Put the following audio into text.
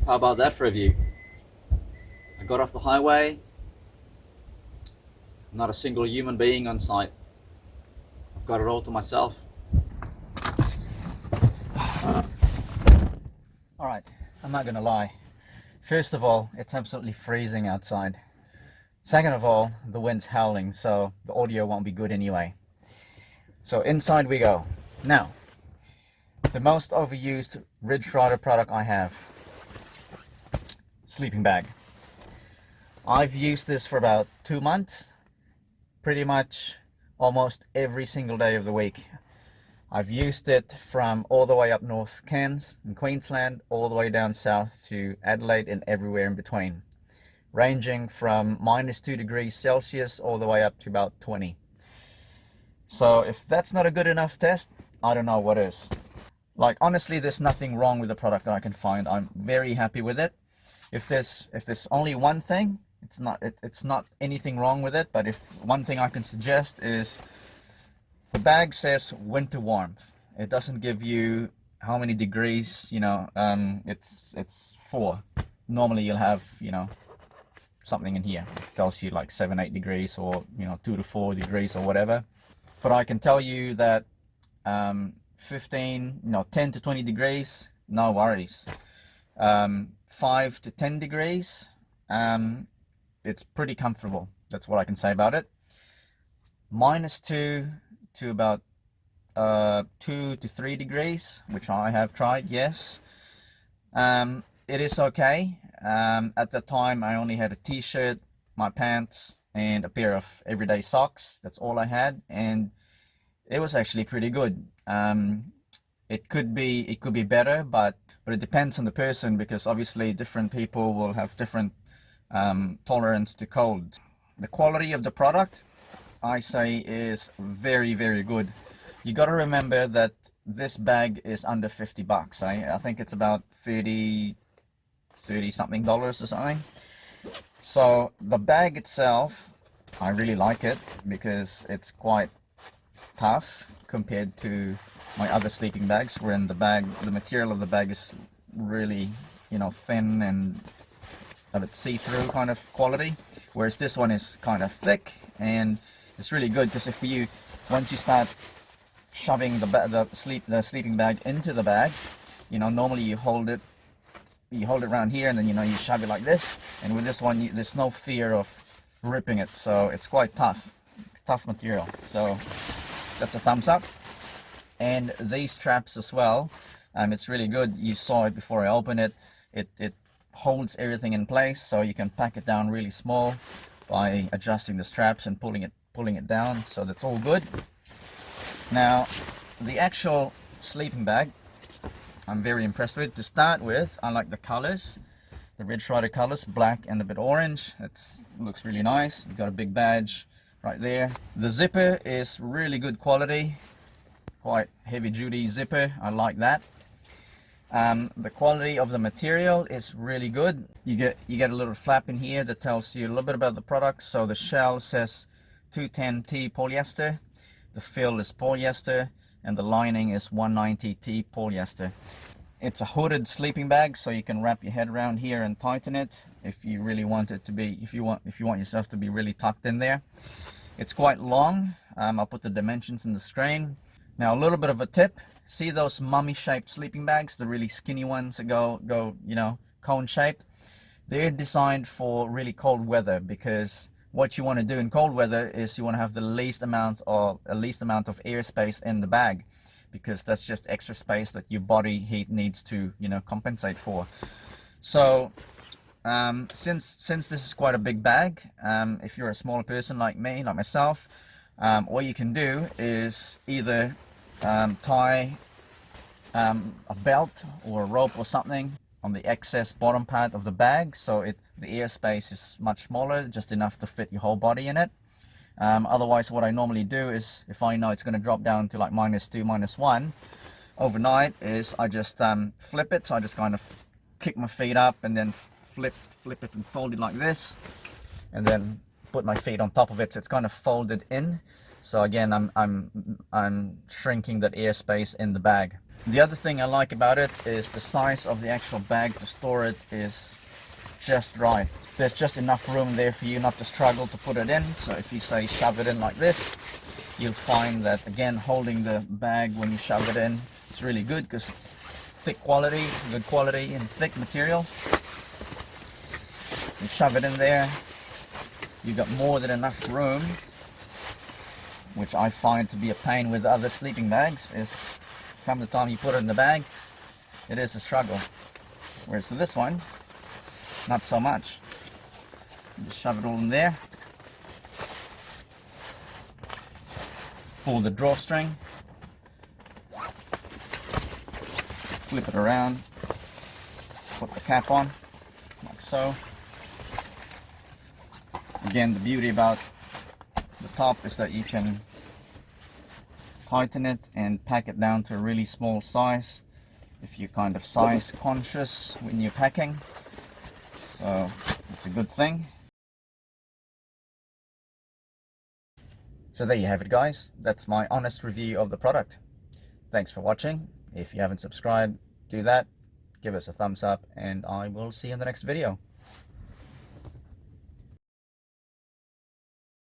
How about that for a view? I got off the highway, not a single human being on site. I've got it all to myself. Alright, I'm not gonna lie. First of all, it's absolutely freezing outside. Second of all, the wind's howling, so the audio won't be good anyway. So inside we go. Now, the most overused Ridge Ryder product I have. Sleeping bag. I've used this for about 2 months. Pretty much almost every single day of the week. I've used it from all the way up north, Cairns in Queensland, all the way down south to Adelaide and everywhere in between. Ranging from -2 degrees Celsius all the way up to about 20. So if that's not a good enough test, I don't know what is. Like, honestly, there's nothing wrong with the product that I can find. I'm very happy with it. If there's only one thing, it's not anything wrong with it, but if one thing I can suggest is the bag says winter warmth. It doesn't give you how many degrees, you know, it's 4. Normally you'll have, you know, something in here. It tells you like 7-8 degrees or, you know, 2 to 4 degrees or whatever. But I can tell you that 15, you know, 10 to 20 degrees, no worries. 5 to 10 degrees, it's pretty comfortable. That's what I can say about it. -2 to about 2 to 3 degrees, which I have tried, yes. It is okay. At the time I only had a t-shirt, my pants, and a pair of everyday socks. That's all I had, and it was actually pretty good. It could be better, but it depends on the person, because obviously different people will have different tolerance to cold. The quality of the product, I say, is very, very good. You got to remember that this bag is under 50 bucks. I think it's about 30 something dollars or something. So the bag itself, I really like it because it's quite tough compared to my other sleeping bags, wherein the material of the bag is really, you know, thin and a bit see-through kind of quality, whereas this one is kind of thick, and it's really good because once you start shoving the sleeping bag into the bag, you know, normally you hold it around here, and then, you know, you shove it like this, and with this one there's no fear of ripping it, so it's quite tough material. So that's a thumbs up. And these straps as well, it's really good. You saw it before I opened it. It holds everything in place, so you can pack it down really small by adjusting the straps and pulling it down, so that's all good. Now, the actual sleeping bag, I'm very impressed with. To start with, I like the colors, the Ridge Ryder colors, black and a bit orange. It looks really nice. You've got a big badge right there. The zipper is really good quality, quite heavy duty zipper. I like that. The quality of the material is really good. You get a little flap in here that tells you a little bit about the product. So the shell says 210T polyester, the fill is polyester, and the lining is 190T polyester. It's a hooded sleeping bag, so you can wrap your head around here and tighten it if you really want it to be, if you want yourself to be really tucked in there. It's quite long. I'll put the dimensions in the screen. Now, a little bit of a tip. See those mummy-shaped sleeping bags, the really skinny ones that go, you know, cone-shaped? They're designed for really cold weather, because what you want to do in cold weather is you want to have the least amount of airspace in the bag, because that's just extra space that your body heat needs to, you know, compensate for. So since this is quite a big bag, if you're a smaller person like me, like myself, all you can do is either tie a belt or a rope or something on the excess bottom part of the bag, so the airspace is much smaller, just enough to fit your whole body in it. Otherwise, what I normally do is, if I know it's going to drop down to like -2, -1 overnight, is I just flip it. So I just kind of kick my feet up and then flip it and fold it like this, and then put my feet on top of it, so it's kind of folded in. So again, I'm shrinking that airspace in the bag. The other thing I like about it is the size of the actual bag to store it is just right. There's just enough room there for you not to struggle to put it in. So if you say shove it in like this, you'll find that again, holding the bag when you shove it in, it's really good because it's thick quality, good quality and thick material. You shove it in there, you've got more than enough room, which I find to be a pain with other sleeping bags, is come the time you put it in the bag, it is a struggle. Whereas with this one, not so much. You just shove it all in there, pull the drawstring, flip it around, put the cap on, like so. Again, the beauty about the top is that you can tighten it and pack it down to a really small size if you're kind of size conscious when you're packing. So it's a good thing. So there you have it, guys. That's my honest review of the product. Thanks for watching. If you haven't subscribed, do that. Give us a thumbs up and I will see you in the next video.